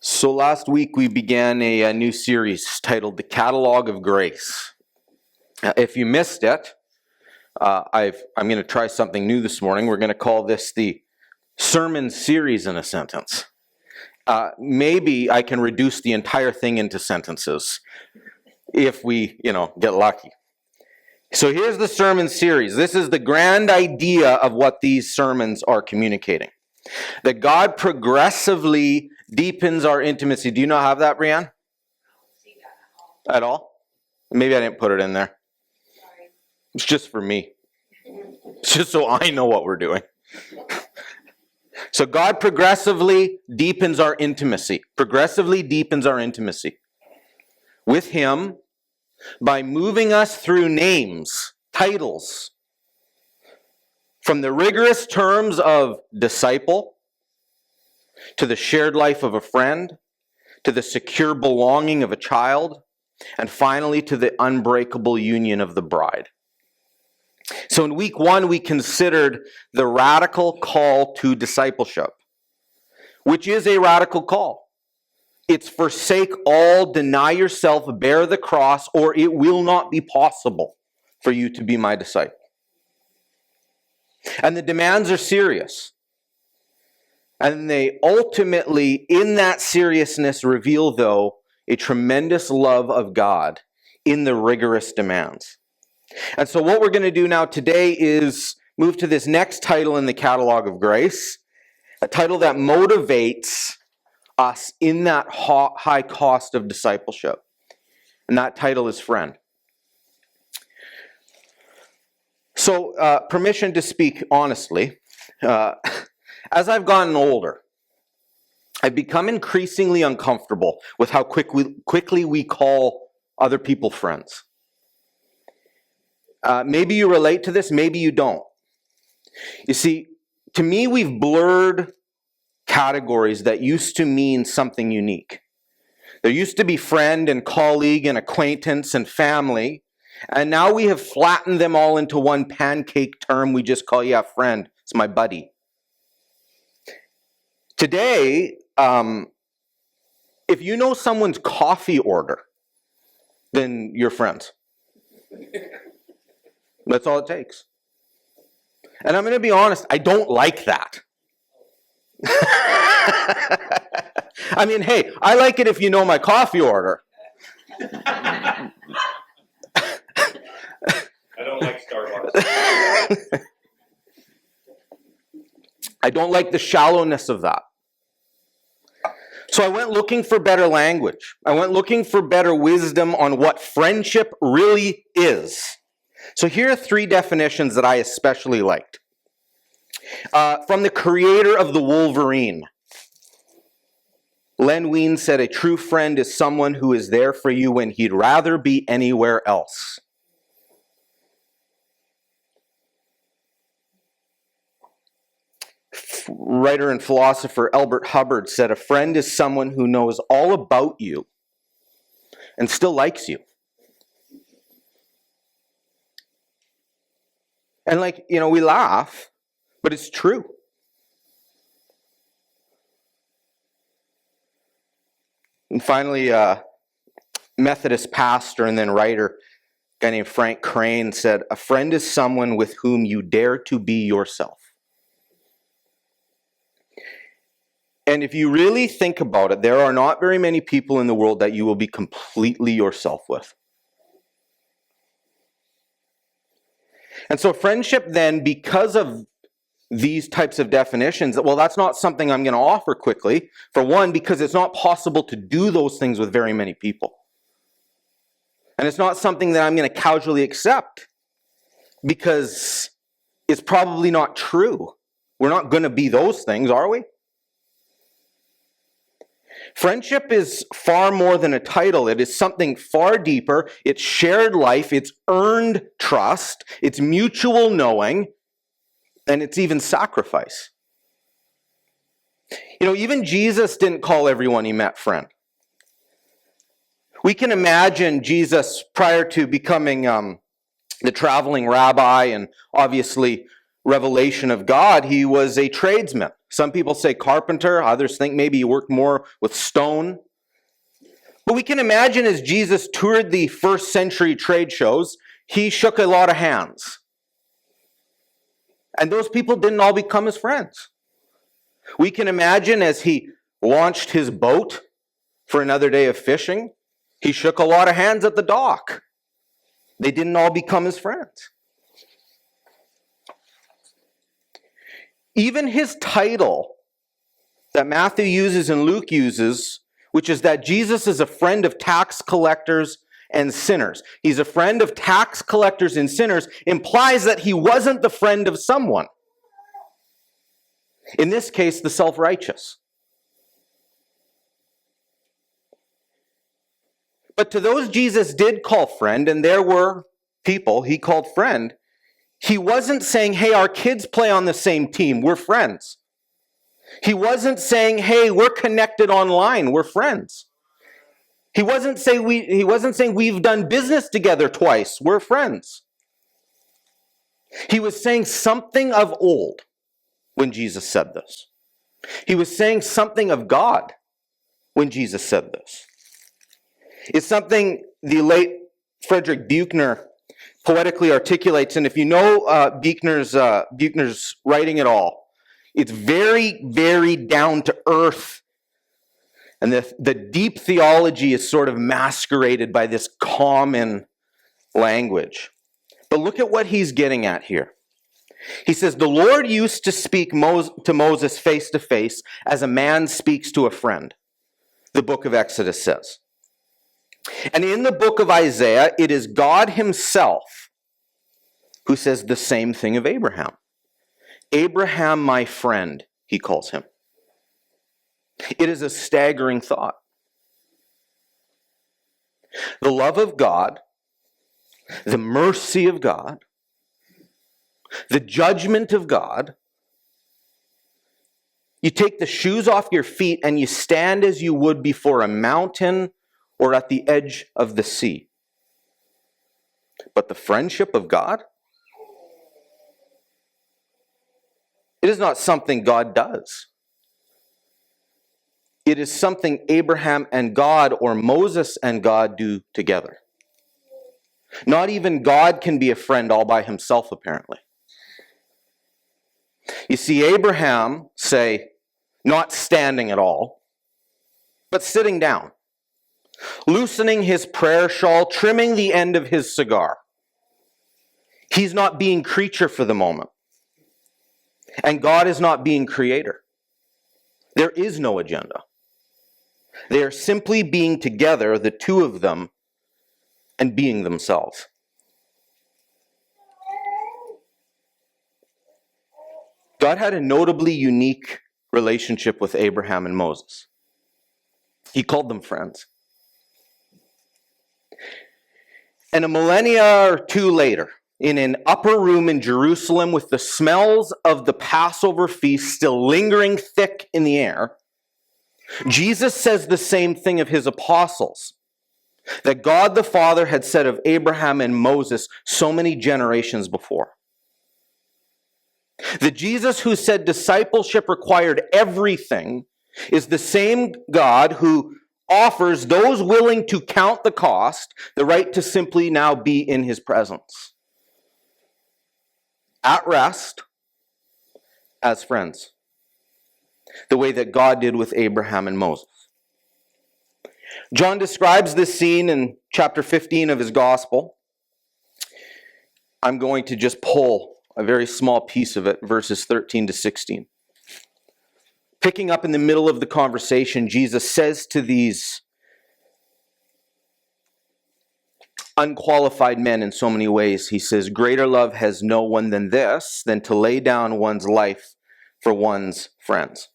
So last week we began a new series titled The Catalogue of Grace. If you missed it, I'm going to try something new this morning. We're going to call this the sermon series in a sentence. Maybe I can reduce the entire thing into sentences if we, get lucky. So here's the sermon series. This is the grand idea of what these sermons are communicating. That God progressively deepens our intimacy. Do you not have that, Brianne? At all? Maybe I didn't put it in there. Sorry. It's just for me. It's just so I know what we're doing. So God progressively deepens our intimacy. Progressively deepens our intimacy with Him by moving us through names, titles, from the rigorous terms of disciple, to the shared life of a friend, to the secure belonging of a child, and finally to the unbreakable union of the bride. So in week 1, we considered the radical call to discipleship, which is a radical call. It's forsake all, deny yourself, bear the cross, or it will not be possible for you to be my disciple. And the demands are serious. And they ultimately, in that seriousness, reveal, though, a tremendous love of God in the rigorous demands. And so what we're going to do now today is move to this next title in the Catalogue of Grace, a title that motivates us in that high cost of discipleship. And that title is Friend. So, permission to speak honestly. As I've gotten older, I've become increasingly uncomfortable with how quickly we call other people friends. Maybe you relate to this, maybe you don't. You see, to me, we've blurred categories that used to mean something unique. There used to be friend and colleague and acquaintance and family, and now we have flattened them all into one pancake term we just call, friend. It's my buddy. Today, if you know someone's coffee order, then you're friends. That's all it takes. And I'm going to be honest, I don't like that. I mean, hey, I like it if you know my coffee order. I don't like Starbucks. I don't like the shallowness of that. So I went looking for better language. I went looking for better wisdom on what friendship really is. So here are 3 definitions that I especially liked. From the creator of the Wolverine. Len Wein said, a true friend is someone who is there for you when he'd rather be anywhere else. Writer and philosopher Albert Hubbard said, a friend is someone who knows all about you and still likes you. And we laugh, but it's true. And finally, Methodist pastor and then writer, a guy named Frank Crane said, a friend is someone with whom you dare to be yourself. And if you really think about it, there are not very many people in the world that you will be completely yourself with. And so friendship then, because of these types of definitions, well, that's not something I'm going to offer quickly. For one, because it's not possible to do those things with very many people. And it's not something that I'm going to casually accept because it's probably not true. We're not going to be those things, are we? Friendship is far more than a title. It is something far deeper. It's shared life. It's earned trust. It's mutual knowing. And it's even sacrifice. Even Jesus didn't call everyone he met friend. We can imagine Jesus prior to becoming the traveling rabbi and obviously revelation of God, he was a tradesman, Some people say carpenter. Others think maybe he worked more with stone. But we can imagine as Jesus toured the first century trade shows, he shook a lot of hands. And those people didn't all become his friends. We can imagine as he launched his boat for another day of fishing, he shook a lot of hands at the dock. They didn't all become his friends. Even his title that Matthew uses and Luke uses, which is that Jesus is a friend of tax collectors and sinners. He's a friend of tax collectors and sinners, implies that he wasn't the friend of someone. In this case, the self-righteous. But to those Jesus did call friend, and there were people he called friend, he wasn't saying, hey, our kids play on the same team, we're friends. He wasn't saying, hey, we're connected online, we're friends. He wasn't saying we've done business together twice, we're friends. He was saying something of old when Jesus said this. He was saying something of God when Jesus said this. It's something the late Frederick Buechner poetically articulates, and if you know Buechner's writing at all, it's very, very down to earth. And the deep theology is sort of masqueraded by this common language. But look at what he's getting at here. He says, the Lord used to speak to Moses face to face as a man speaks to a friend, the book of Exodus says. And in the book of Isaiah, it is God himself who says the same thing of Abraham. Abraham, my friend, he calls him. It is a staggering thought. The love of God, the mercy of God, the judgment of God. You take the shoes off your feet and you stand as you would before a mountain or at the edge of the sea. But the friendship of God, it is not something God does. It is something Abraham and God or Moses and God do together. Not even God can be a friend all by himself, apparently. You see Abraham, say, not standing at all, but sitting down, loosening his prayer shawl, trimming the end of his cigar. He's not being creature for the moment. And God is not being creator. There is no agenda. They are simply being together, the two of them, and being themselves. God had a notably unique relationship with Abraham and Moses. He called them friends. And a millennia or two later, in an upper room in Jerusalem with the smells of the Passover feast still lingering thick in the air, Jesus says the same thing of his apostles that God the Father had said of Abraham and Moses so many generations before. The Jesus who said discipleship required everything is the same God who offers those willing to count the cost the right to simply now be in his presence. At rest, as friends. The way that God did with Abraham and Moses. John describes this scene in chapter 15 of his gospel. I'm going to just pull a very small piece of it, verses 13 to 16. Picking up in the middle of the conversation, Jesus says to these unqualified men in so many ways, he says, greater love has no one than this, than to lay down one's life for one's friends.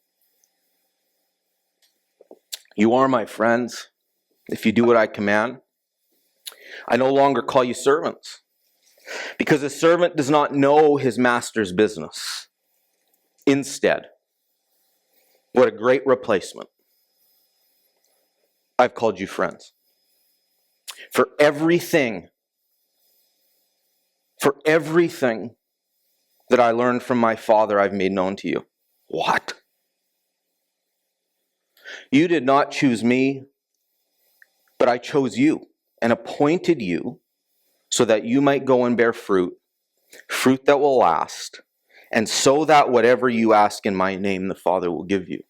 You are my friends if you do what I command. I no longer call you servants, because a servant does not know his master's business. Instead, what a great replacement. I've called you friends. For everything that I learned from my Father, I've made known to you. What? You did not choose me, but I chose you and appointed you so that you might go and bear fruit, fruit that will last, and so that whatever you ask in my name, the Father will give you.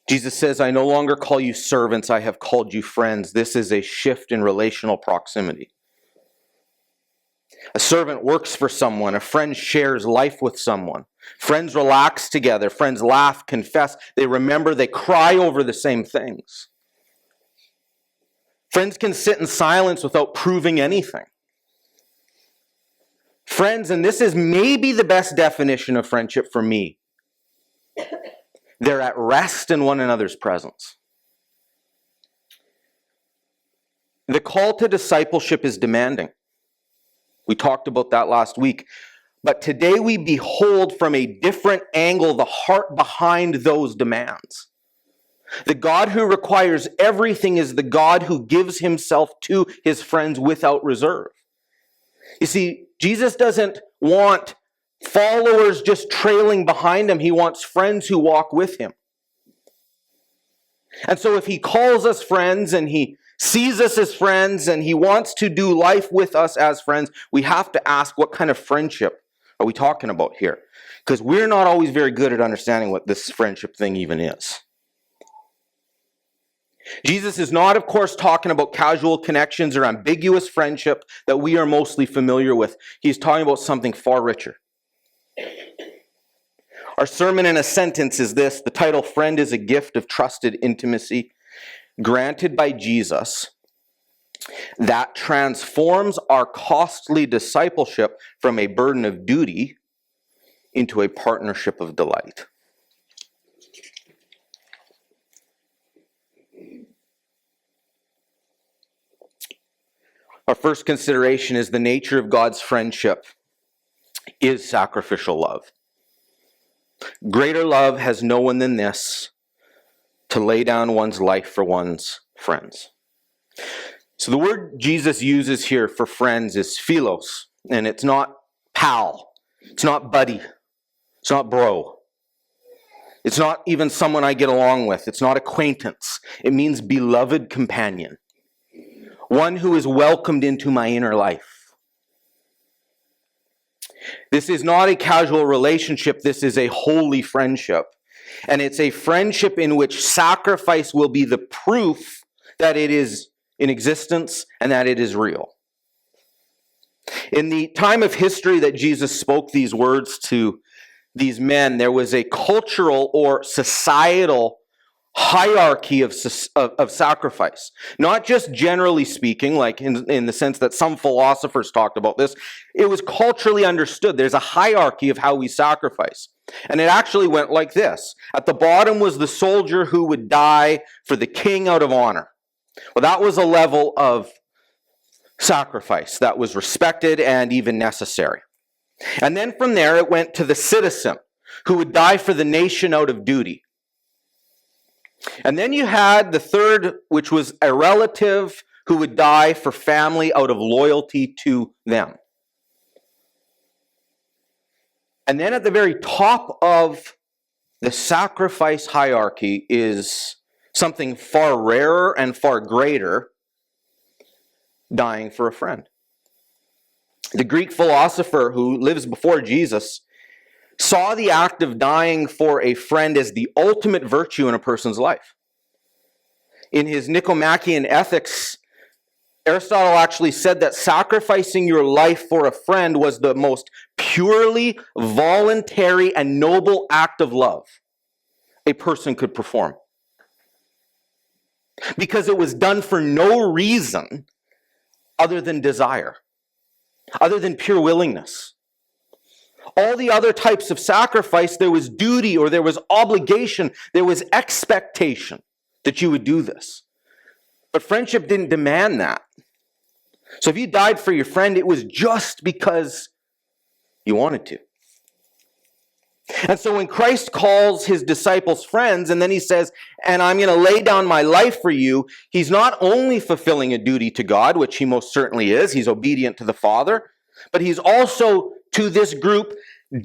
Jesus says, I no longer call you servants, I have called you friends. This is a shift in relational proximity. A servant works for someone. A friend shares life with someone. Friends relax together. Friends laugh, confess. They remember, they cry over the same things. Friends can sit in silence without proving anything. Friends, and this is maybe the best definition of friendship for me, they're at rest in one another's presence. The call to discipleship is demanding. We talked about that last week. But today we behold from a different angle the heart behind those demands. The God who requires everything is the God who gives himself to his friends without reserve. You see, Jesus doesn't want followers just trailing behind him. He wants friends who walk with him. And so if he calls us friends and he sees us as friends and he wants to do life with us as friends, we have to ask, what kind of friendship are we talking about here? Because we're not always very good at understanding what this friendship thing even is. Jesus is not, of course, talking about casual connections or ambiguous friendship that we are mostly familiar with. He's talking about something far richer. Our sermon in a sentence is this: the title, Friend, is a gift of trusted intimacy granted by Jesus that transforms our costly discipleship from a burden of duty into a partnership of delight. Our first consideration is the nature of God's friendship is sacrificial love. Greater love has no one than this, to lay down one's life for one's friends. So the word Jesus uses here for friends is philos, and it's not pal, it's not buddy, it's not bro. It's not even someone I get along with, it's not acquaintance. It means beloved companion. One who is welcomed into my inner life. This is not a casual relationship, this is a holy friendship. And it's a friendship in which sacrifice will be the proof that it is in existence and that it is real. In the time of history that Jesus spoke these words to these men, there was a cultural or societal hierarchy of sacrifice. Not just generally speaking, like in the sense that some philosophers talked about this. It was culturally understood. There's a hierarchy of how we sacrifice. And it actually went like this. At the bottom was the soldier who would die for the king out of honor. Well, that was a level of sacrifice that was respected and even necessary. And then from there, it went to the citizen who would die for the nation out of duty. And then you had the third, which was a relative who would die for family out of loyalty to them. And then at the very top of the sacrifice hierarchy is something far rarer and far greater, dying for a friend. The Greek philosopher who lives before Jesus saw the act of dying for a friend as the ultimate virtue in a person's life. In his Nicomachean Ethics, Aristotle actually said that sacrificing your life for a friend was the most purely voluntary and noble act of love a person could perform. Because it was done for no reason other than desire, other than pure willingness. All the other types of sacrifice, there was duty or there was obligation, there was expectation that you would do this. But friendship didn't demand that. So if you died for your friend, it was just because you wanted to. And so when Christ calls his disciples friends, and then he says, and I'm going to lay down my life for you, he's not only fulfilling a duty to God, which he most certainly is, he's obedient to the Father, but he's also to this group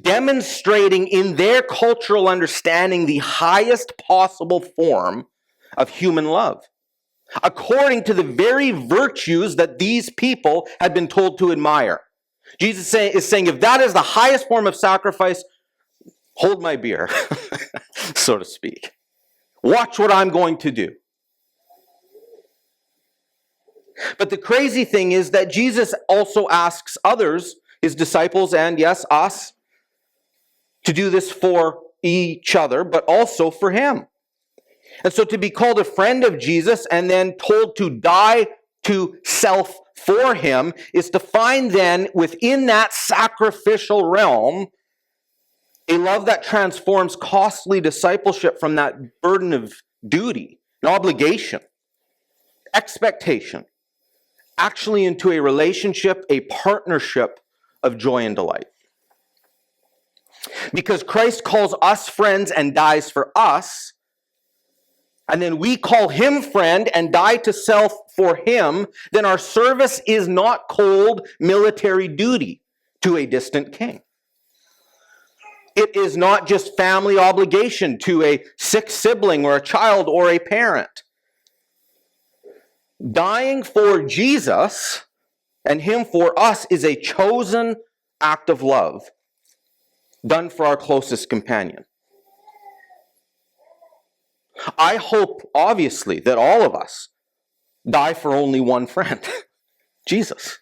demonstrating in their cultural understanding the highest possible form of human love, according to the very virtues that these people had been told to admire. Jesus is saying, if that is the highest form of sacrifice, hold my beer, so to speak. Watch what I'm going to do. But the crazy thing is that Jesus also asks others, his disciples, and yes, us, to do this for each other, but also for him. And so to be called a friend of Jesus and then told to die to self for him is to find then within that sacrificial realm a love that transforms costly discipleship from that burden of duty, an obligation, expectation, actually into a relationship, a partnership of joy and delight. Because Christ calls us friends and dies for us, and then we call him friend and die to self for him, then our service is not cold military duty to a distant king. It is not just family obligation to a sick sibling or a child or a parent. Dying for Jesus and him for us is a chosen act of love done for our closest companion. I hope, obviously, that all of us die for only one friend, Jesus.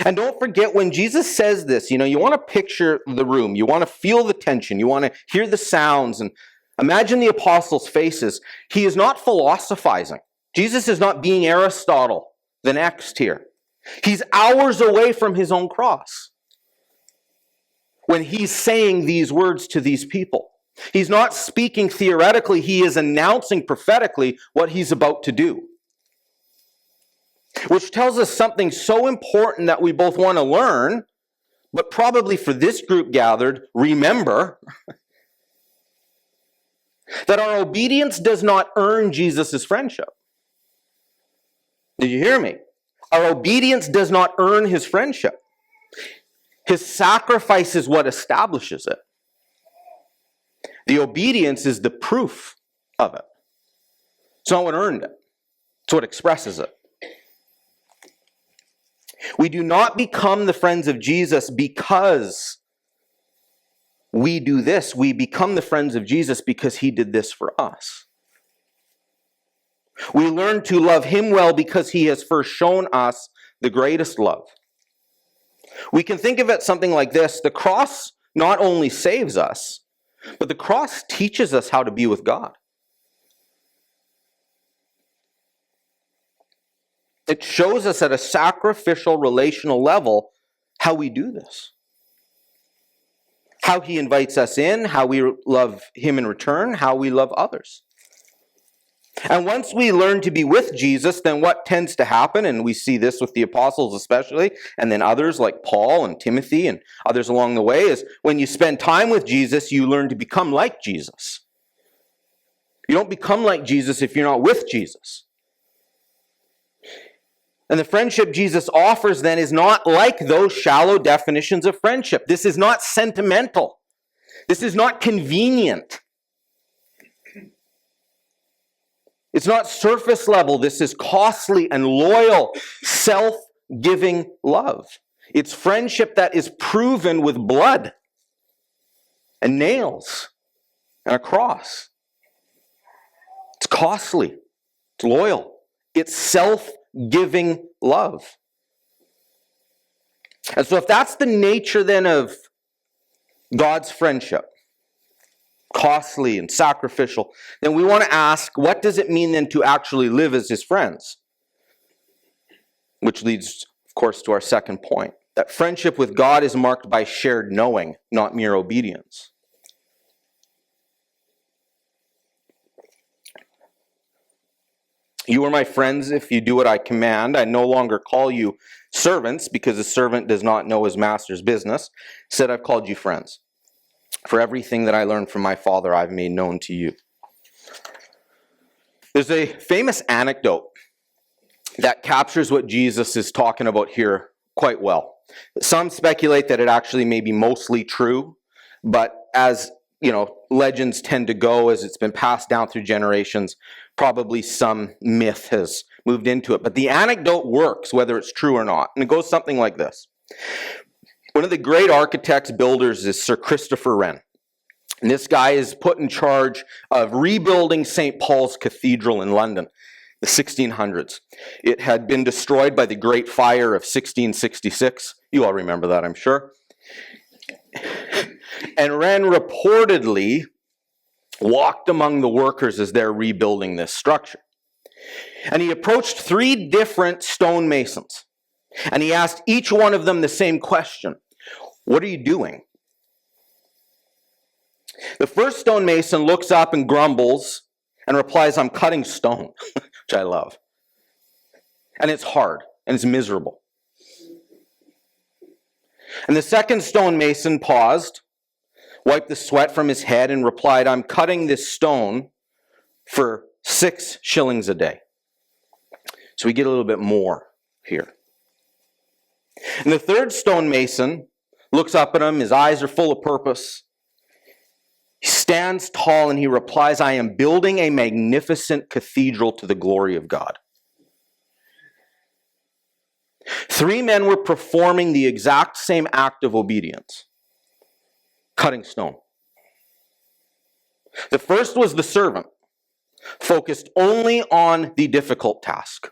And don't forget, when Jesus says this, you want to picture the room. You want to feel the tension. You want to hear the sounds and imagine the apostles' faces. He is not philosophizing. Jesus is not being Aristotle, the next here. He's hours away from his own cross when he's saying these words to these people. He's not speaking theoretically. He is announcing prophetically what he's about to do. Which tells us something so important that we both want to learn, but probably for this group gathered, remember that our obedience does not earn Jesus' friendship. Did you hear me? Our obedience does not earn his friendship. His sacrifice is what establishes it. The obedience is the proof of it. It's not what earned it. It's what expresses it. We do not become the friends of Jesus because we do this. We become the friends of Jesus because he did this for us. We learn to love him well because he has first shown us the greatest love. We can think of it something like this. The cross not only saves us, but the cross teaches us how to be with God. It shows us at a sacrificial relational level how we do this. How he invites us in, how we love him in return, how we love others. And once we learn to be with Jesus, then what tends to happen, and we see this with the apostles especially, and then others like Paul and Timothy and others along the way, is when you spend time with Jesus, you learn to become like Jesus. You don't become like Jesus if you're not with Jesus. And the friendship Jesus offers then is not like those shallow definitions of friendship. This is not sentimental. This is not convenient. It's not surface level. This is costly and loyal, self-giving love. It's friendship that is proven with blood and nails and a cross. It's costly. It's loyal. It's self-giving love. And so if that's the nature then of God's friendship, costly and sacrificial, then we want to ask, what does it mean then to actually live as his friends? Which leads, of course, to our second point, that friendship with God is marked by shared knowing, not mere obedience. You are my friends if you do what I command. I no longer call you servants, because a servant does not know his master's business. Instead, I've called you friends. For everything that I learned from my Father, I've made known to you. There's a famous anecdote that captures what Jesus is talking about here quite well. Some speculate that it actually may be mostly true, but as legends tend to go, as it's been passed down through generations, probably some myth has moved into it. But the anecdote works, whether it's true or not. And it goes something like this. One of the great architects, builders is Sir Christopher Wren. And this guy is put in charge of rebuilding St. Paul's Cathedral in London, the 1600s. It had been destroyed by the Great Fire of 1666. You all remember that, I'm sure. And Wren reportedly walked among the workers as they're rebuilding this structure. And he approached 3 different stonemasons. And he asked each one of them the same question. What are you doing? The first stonemason looks up and grumbles and replies, I'm cutting stone, which I love. And it's hard and it's miserable. And the second stonemason paused, wiped the sweat from his head, and replied, I'm cutting this stone for 6 shillings a day. So we get a little bit more here. And the third stonemason looks up at him. His eyes are full of purpose. He stands tall and he replies, I am building a magnificent cathedral to the glory of God. 3 men were performing the exact same act of obedience, cutting stone. The first was the servant, focused only on the difficult task.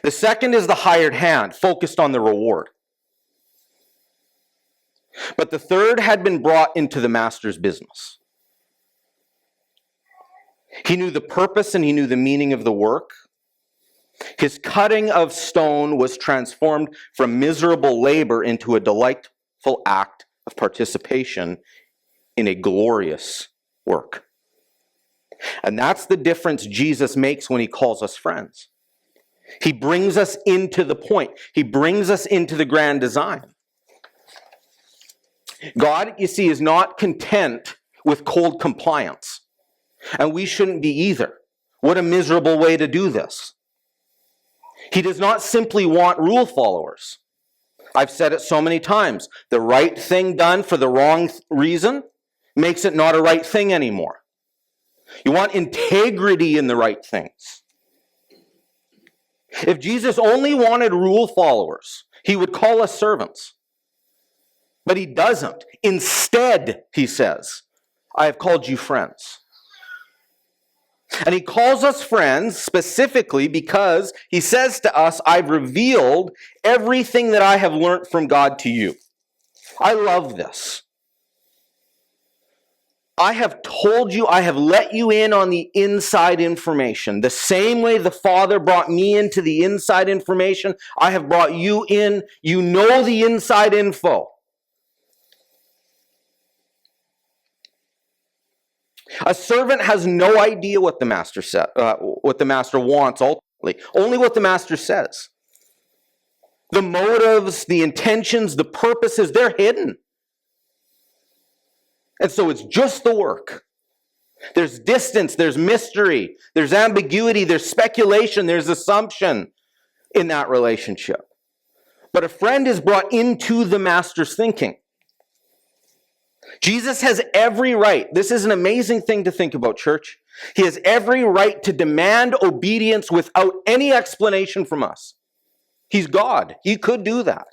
The second is the hired hand, focused on the reward. But the third had been brought into the master's business. He knew the purpose and he knew the meaning of the work. His cutting of stone was transformed from miserable labor into a delightful act of participation in a glorious work. And that's the difference Jesus makes when he calls us friends. He brings us into the point. He brings us into the grand design. God, you see, is not content with cold compliance. And we shouldn't be either. What a miserable way to do this. He does not simply want rule followers. I've said it so many times. The right thing done for the wrong reason makes it not a right thing anymore. You want integrity in the right things. If Jesus only wanted rule followers, he would call us servants. But he doesn't. Instead, he says, I have called you friends. And he calls us friends specifically because he says to us, I've revealed everything that I have learned from God to you. I love this. I have told you, I have let you in on the inside information. The same way the Father brought me into the inside information, I have brought you in. You know the inside info. A servant has no idea what the master what the master wants ultimately. Only what the master says. The motives, the intentions, the purposes, they're hidden. And so it's just the work. There's distance, there's mystery, there's ambiguity, there's speculation, there's assumption in that relationship. But a friend is brought into the master's thinking. Jesus has every right. This is an amazing thing to think about, church. He has every right to demand obedience without any explanation from us. He's God. He could do that.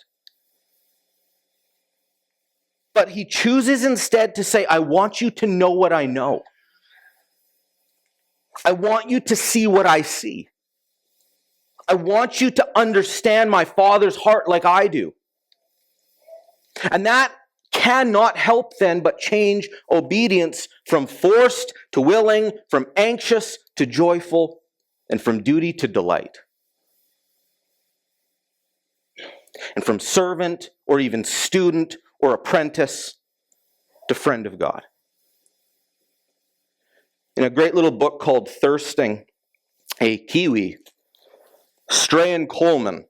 But he chooses instead to say, I want you to know what I know. I want you to see what I see. I want you to understand my Father's heart like I do. And that cannot help then but change obedience from forced to willing, from anxious to joyful, and from duty to delight. And from servant or even student or apprentice to friend of God. In a great little book called Thirsting, a Kiwi, Strahan Coleman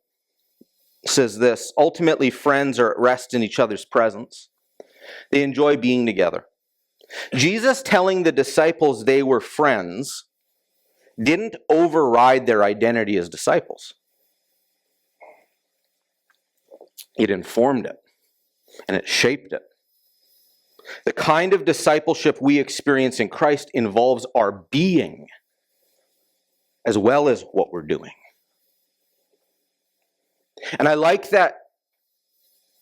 says this: ultimately, friends are at rest in each other's presence. They enjoy being together. Jesus telling the disciples they were friends didn't override their identity as disciples. It informed it, and it shaped it. The kind of discipleship we experience in Christ involves our being as well as what we're doing. And I like that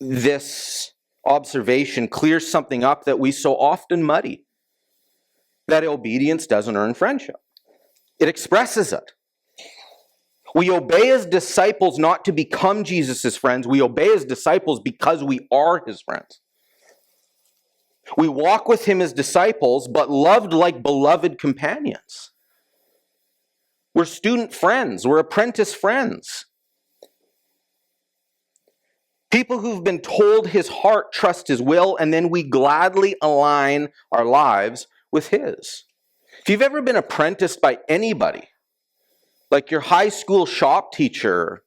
this observation clears something up that we so often muddy. That obedience doesn't earn friendship. It expresses it. We obey as disciples not to become Jesus' friends. We obey as disciples because we are his friends. We walk with him as disciples, but loved like beloved companions. We're student friends. We're apprentice friends. People who've been told his heart, trust his will, and then we gladly align our lives with his. If you've ever been apprenticed by anybody, like your high school shop teacher,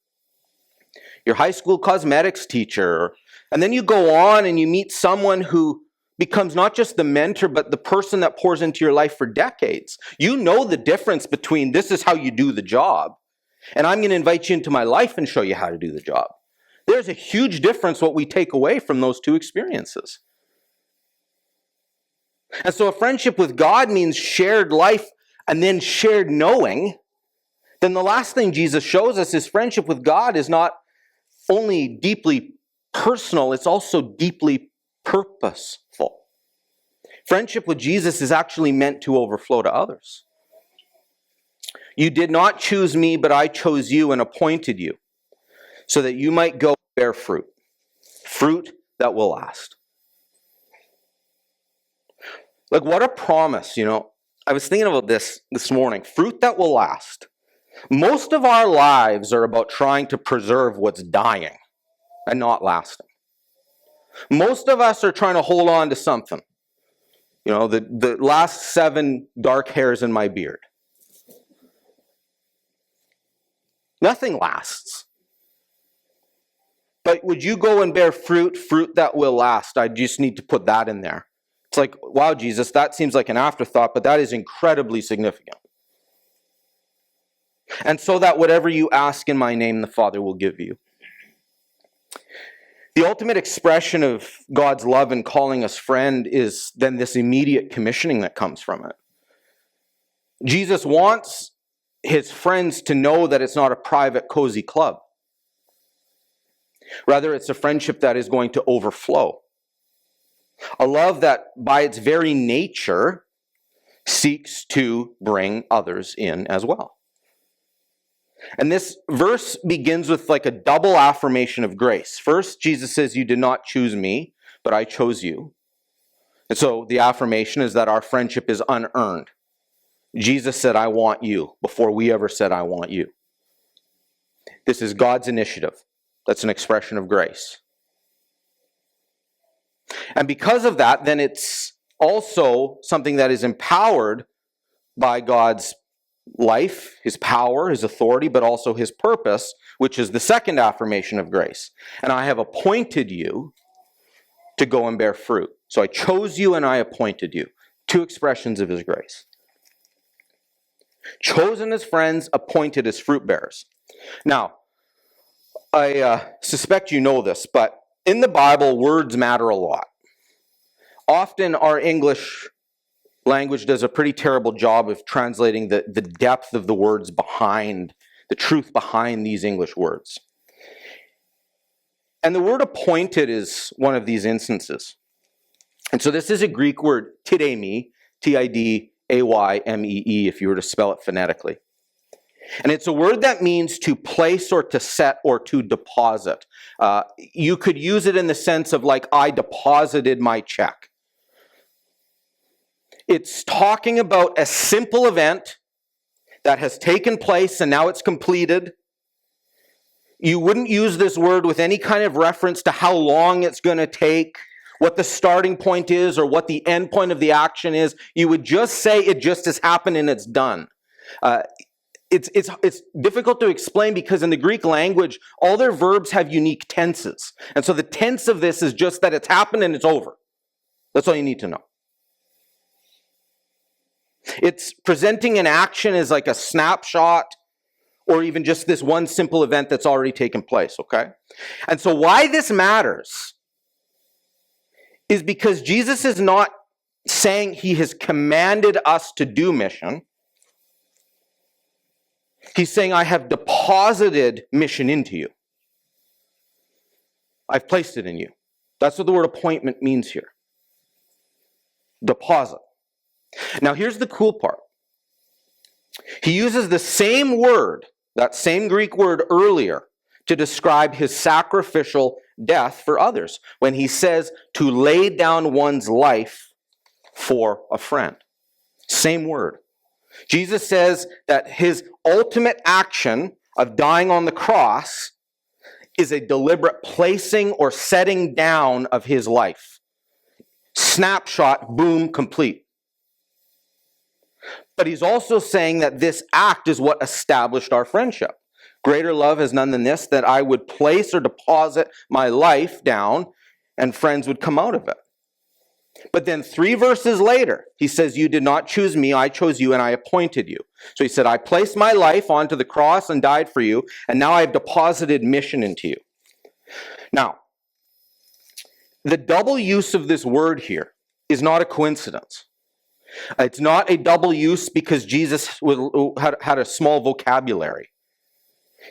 your high school cosmetics teacher, and then you go on and you meet someone who becomes not just the mentor, but the person that pours into your life for decades. You know the difference between this is how you do the job, and I'm going to invite you into my life and show you how to do the job. There's a huge difference what we take away from those two experiences. And so a friendship with God means shared life and then shared knowing. Then the last thing Jesus shows us is friendship with God is not only deeply personal, it's also deeply purposeful. Friendship with Jesus is actually meant to overflow to others. You did not choose me, but I chose you and appointed you so that you might go bear fruit, fruit that will last. Like, what a promise, I was thinking about this morning. Fruit that will last. Most of our lives are about trying to preserve what's dying and not lasting. Most of us are trying to hold on to something. The last 7 dark hairs in my beard. Nothing lasts. But would you go and bear fruit that will last? I just need to put that in there. It's like, wow, Jesus, that seems like an afterthought, but that is incredibly significant. And so that whatever you ask in my name, the Father will give you. The ultimate expression of God's love in calling us friend is then this immediate commissioning that comes from it. Jesus wants his friends to know that it's not a private, cozy club. Rather, it's a friendship that is going to overflow. A love that, by its very nature, seeks to bring others in as well. And this verse begins with like a double affirmation of grace. First, Jesus says, you did not choose me, but I chose you. And so the affirmation is that our friendship is unearned. Jesus said, I want you, before we ever said, I want you. This is God's initiative. That's an expression of grace. And because of that, then it's also something that is empowered by God's life, his power, his authority, but also his purpose, which is the second affirmation of grace. And I have appointed you to go and bear fruit. So I chose you and I appointed you. 2 expressions of his grace. Chosen as friends, appointed as fruit bearers. Now, I suspect you know this, but in the Bible, words matter a lot. Often our English language does a pretty terrible job of translating the depth of the words behind, the truth behind these English words. And the word appointed is one of these instances. And so this is a Greek word, tidemi, T-I-D-A-Y-M-E-E, if you were to spell it phonetically. And it's a word that means to place or to set or to deposit. You could use it in the sense of like, I deposited my check. It's talking about a simple event that has taken place and now it's completed. You wouldn't use this word with any kind of reference to how long it's going to take, what the starting point is, or what the end point of the action is. You would just say it just has happened and it's done. It's difficult to explain because in the Greek language, all their verbs have unique tenses. And so the tense of this is just that it's happened and it's over. That's all you need to know. It's presenting an action as like a snapshot or even just this one simple event that's already taken place, okay? And so why this matters is because Jesus is not saying he has commanded us to do mission. He's saying, I have deposited mission into you. I've placed it in you. That's what the word appointment means here. Deposit. Now here's the cool part. He uses the same word, that same Greek word earlier, to describe his sacrificial death for others, when he says to lay down one's life for a friend. Same word. Jesus says that his ultimate action of dying on the cross is a deliberate placing or setting down of his life. Snapshot, boom, complete. But he's also saying that this act is what established our friendship. Greater love has none than this, that I would place or deposit my life down and friends would come out of it. But then 3 verses later, he says, you did not choose me, I chose you and I appointed you. So he said, I placed my life onto the cross and died for you, and now I've deposited mission into you. Now, the double use of this word here is not a coincidence. It's not a double use because Jesus had a small vocabulary.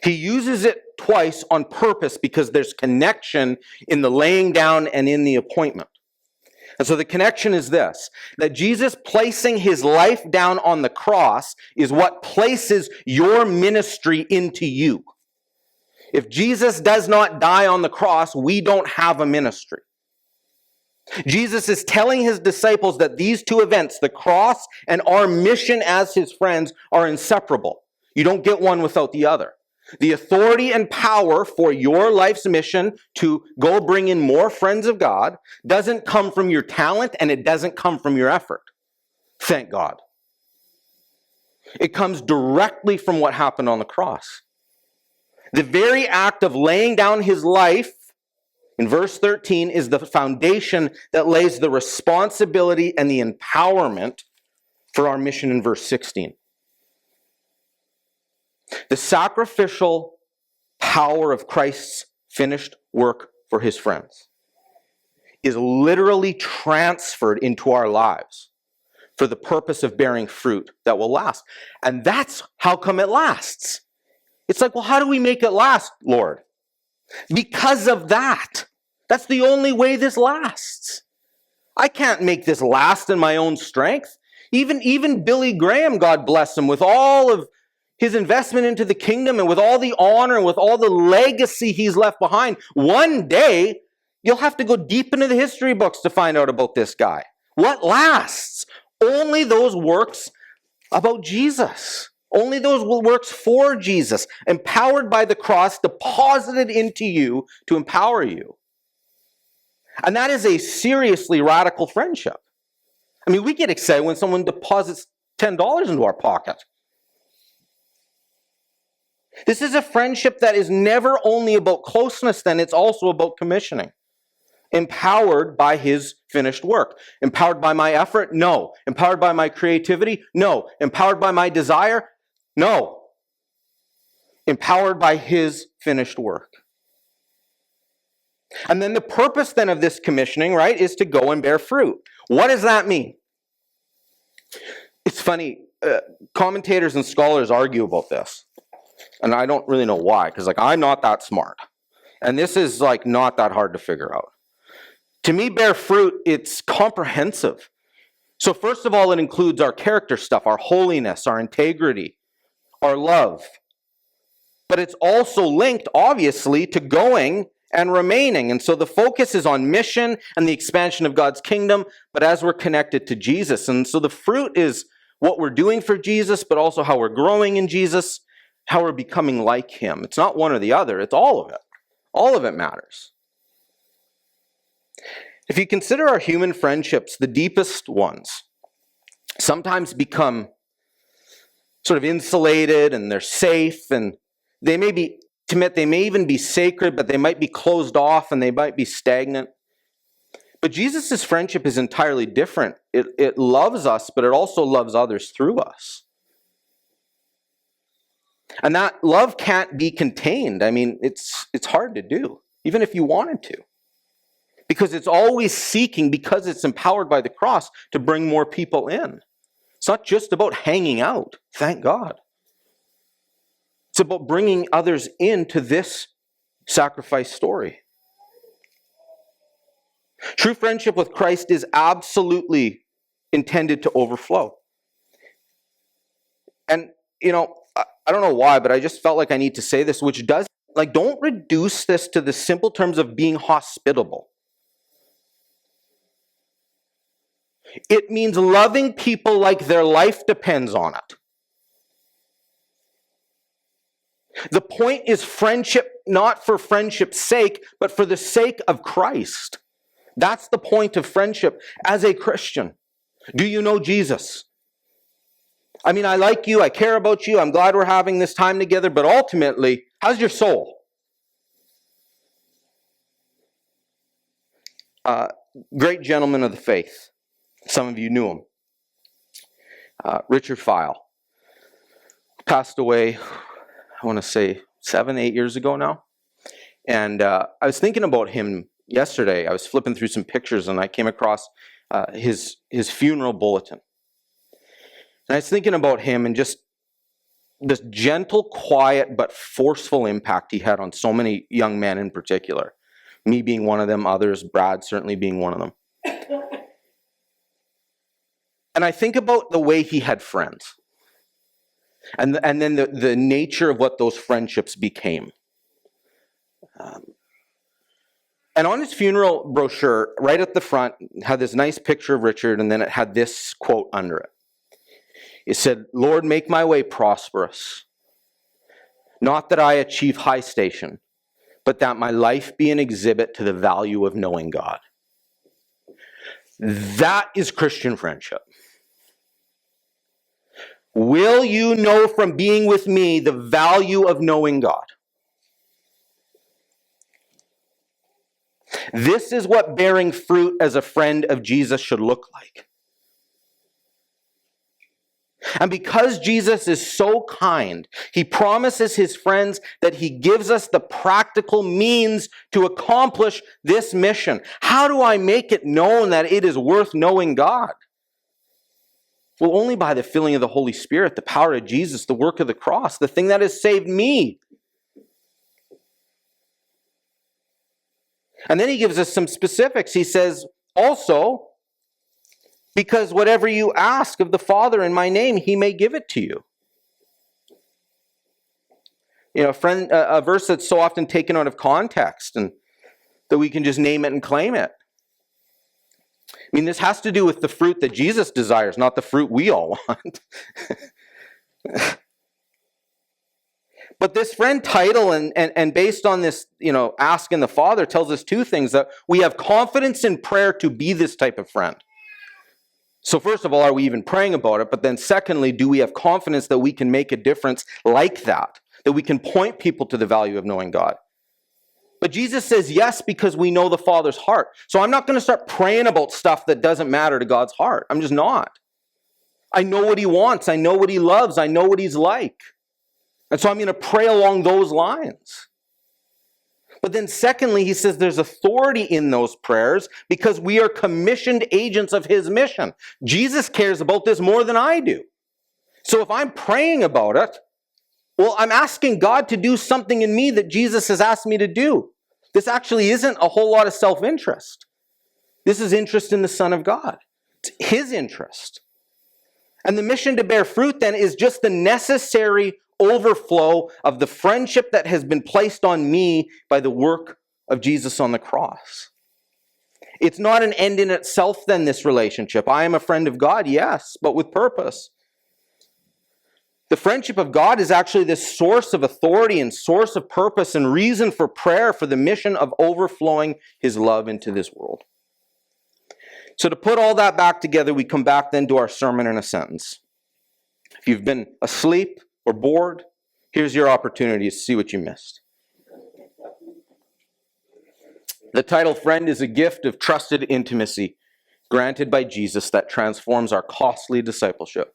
He uses it twice on purpose because there's connection in the laying down and in the appointment. And so the connection is this, that Jesus placing his life down on the cross is what places your ministry into you. If Jesus does not die on the cross, we don't have a ministry. Jesus is telling his disciples that these two events, the cross and our mission as his friends, are inseparable. You don't get one without the other. The authority and power for your life's mission to go bring in more friends of God doesn't come from your talent and it doesn't come from your effort. Thank God. It comes directly from what happened on the cross. The very act of laying down his life in verse 13 is the foundation that lays the responsibility and the empowerment for our mission in verse 16. The sacrificial power of Christ's finished work for his friends is literally transferred into our lives for the purpose of bearing fruit that will last. And that's how come it lasts. It's like, well, how do we make it last, Lord? Because of that. That's the only way this lasts. I can't make this last in my own strength. Even Billy Graham, God bless him, with all of his investment into the kingdom and with all the honor and with all the legacy he's left behind, one day you'll have to go deep into the history books to find out about this guy. What lasts? Only those works about Jesus. Only those works for Jesus, empowered by the cross, deposited into you to empower you. And that is a seriously radical friendship. I mean, we get excited when someone deposits $10 into our pocket. This is a friendship that is never only about closeness, then it's also about commissioning. Empowered by his finished work. Empowered by my effort? No. Empowered by my creativity? No. Empowered by my desire? No. Empowered by his finished work. And then the purpose then of this commissioning, right, is to go and bear fruit. What does that mean? It's funny, commentators and scholars argue about this. And I don't really know why, because I'm not that smart. And this is not that hard to figure out. To me, bear fruit, it's comprehensive. So first of all, it includes our character stuff, our holiness, our integrity, our love. But it's also linked, obviously, to going and remaining. And so the focus is on mission and the expansion of God's kingdom, but as we're connected to Jesus. And so the fruit is what we're doing for Jesus, but also how we're growing in Jesus, how we're becoming like him. It's not one or the other, it's all of it. All of it matters. If you consider our human friendships, the deepest ones sometimes become sort of insulated and they're safe and they may be intimate, they may even be sacred, but they might be closed off and they might be stagnant. But Jesus' friendship is entirely different. It loves us, but it also loves others through us. And that love can't be contained. I mean, it's hard to do, even if you wanted to. Because it's always seeking, because it's empowered by the cross, to bring more people in. It's not just about hanging out, thank God. It's about bringing others into this sacrifice story. True friendship with Christ is absolutely intended to overflow. And, I don't know why, but I just felt like I need to say this, which does, don't reduce this to the simple terms of being hospitable. It means loving people like their life depends on it. The point is friendship, not for friendship's sake, but for the sake of Christ. That's the point of friendship as a Christian. Do you know Jesus? I mean, I like you, I care about you, I'm glad we're having this time together, but ultimately, how's your soul? Great gentleman of the faith. Some of you knew him. Richard File. Passed away, I want to say 7-8 years ago now. And I was thinking about him yesterday. I was flipping through some pictures and I came across his funeral bulletin. And I was thinking about him and just this gentle, quiet, but forceful impact he had on so many young men in particular. Me being one of them, others, Brad certainly being one of them. And I think about the way he had friends. And then the nature of what those friendships became. And on his funeral brochure, right at the front, it had this nice picture of Richard, and then it had this quote under it. It said, "Lord, make my way prosperous. Not that I achieve high station, but that my life be an exhibit to the value of knowing God." That is Christian friendship. Will you know from being with me the value of knowing God? This is what bearing fruit as a friend of Jesus should look like. And because Jesus is so kind, he promises his friends that he gives us the practical means to accomplish this mission. How do I make it known that it is worth knowing God? Well, only by the filling of the Holy Spirit, the power of Jesus, the work of the cross, the thing that has saved me. And then he gives us some specifics. He says, also, because whatever you ask of the Father in my name, he may give it to you. A verse that's so often taken out of context and that we can just name it and claim it. I mean, this has to do with the fruit that Jesus desires, not the fruit we all want. But this friend title and based on this, asking the Father tells us two things: that we have confidence in prayer to be this type of friend. So first of all, are we even praying about it? But then secondly, do we have confidence that we can make a difference like that we can point people to the value of knowing God? But Jesus says yes because we know the Father's heart. So I'm not going to start praying about stuff that doesn't matter to God's heart. I'm just not. I know what he wants. I know what he loves. I know what he's like. And so I'm going to pray along those lines. But then secondly, he says there's authority in those prayers because we are commissioned agents of his mission. Jesus cares about this more than I do. So if I'm praying about it, well, I'm asking God to do something in me that Jesus has asked me to do. This actually isn't a whole lot of self-interest. This is interest in the Son of God. It's his interest. And the mission to bear fruit then is just the necessary overflow of the friendship that has been placed on me by the work of Jesus on the cross. It's not an end in itself then, this relationship. I am a friend of God, yes, but with purpose. The friendship of God is actually this source of authority and source of purpose and reason for prayer for the mission of overflowing his love into this world. So to put all that back together, we come back then to our sermon in a sentence. If you've been asleep or bored, here's your opportunity to see what you missed. The title, Friend, is a gift of trusted intimacy granted by Jesus that transforms our costly discipleship.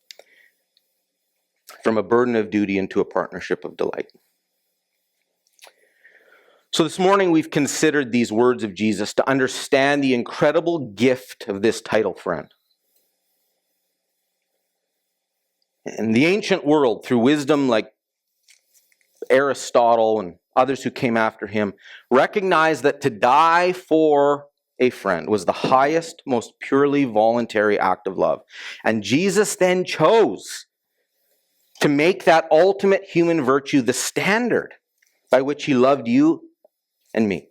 From from a burden of duty into a partnership of delight. So this morning we've considered these words of Jesus to understand the incredible gift of this title, friend. In the ancient world, through wisdom like Aristotle and others who came after him, recognized that to die for a friend was the highest, most purely voluntary act of love. And Jesus then chose to make that ultimate human virtue the standard by which he loved you and me.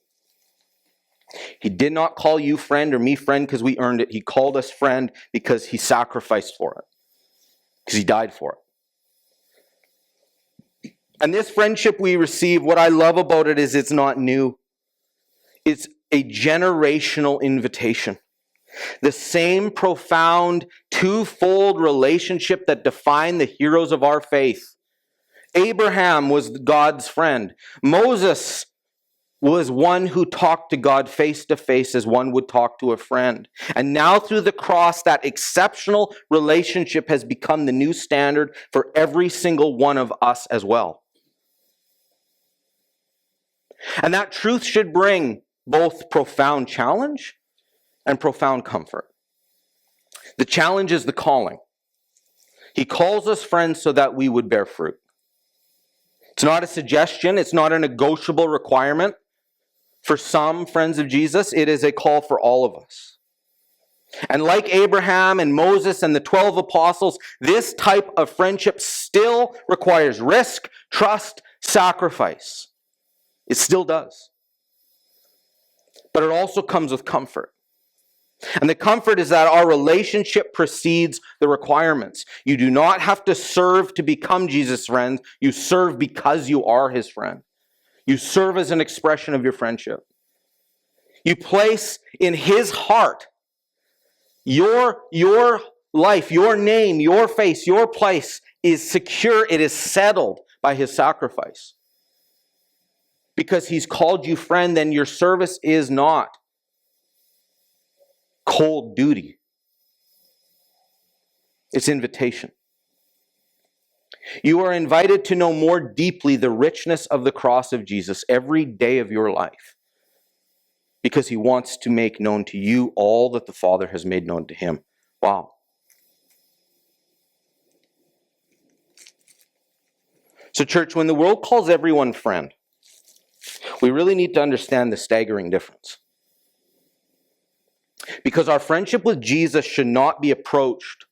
He did not call you friend or me friend because we earned it. He called us friend because he sacrificed for it, because he died for it. And this friendship we receive, what I love about it is it's not new. It's a generational invitation. The same profound, twofold relationship that defined the heroes of our faith. Abraham was God's friend. Moses was one who talked to God face to face as one would talk to a friend. And now through the cross, that exceptional relationship has become the new standard for every single one of us as well. And that truth should bring both profound challenge and profound comfort. The challenge is the calling. He calls us friends so that we would bear fruit. It's not a suggestion. It's not a negotiable requirement. For some friends of Jesus, it is a call for all of us. And like Abraham and Moses and the 12 apostles, this type of friendship still requires risk, trust, sacrifice. It still does. But it also comes with comfort. And the comfort is that our relationship precedes the requirements. You do not have to serve to become Jesus' friend. You serve because you are his friend. You serve as an expression of your friendship. You place in his heart your life, your name, your face, your place is secure. It is settled by his sacrifice. Because he's called you friend, then your service is not cold duty. It's invitation. You are invited to know more deeply the richness of the cross of Jesus every day of your life, because he wants to make known to you all that the Father has made known to him. Wow. So church, when the world calls everyone friend, we really need to understand the staggering difference. Because our friendship with Jesus should not be approached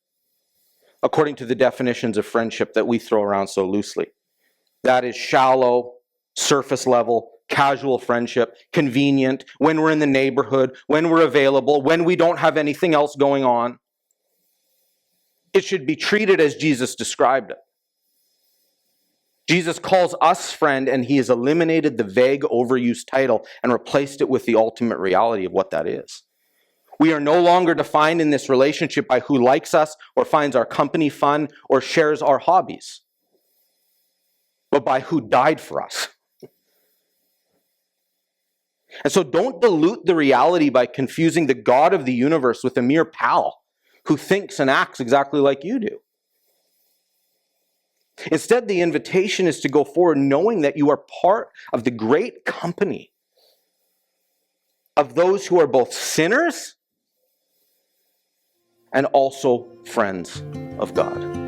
according to the definitions of friendship that we throw around so loosely. That is shallow, surface level, casual friendship, convenient, when we're in the neighborhood, when we're available, when we don't have anything else going on. It should be treated as Jesus described it. Jesus calls us friend, and he has eliminated the vague, overused title and replaced it with the ultimate reality of what that is. We are no longer defined in this relationship by who likes us or finds our company fun or shares our hobbies, but by who died for us. And so don't dilute the reality by confusing the God of the universe with a mere pal who thinks and acts exactly like you do. Instead, the invitation is to go forward knowing that you are part of the great company of those who are both sinners and also friends of God.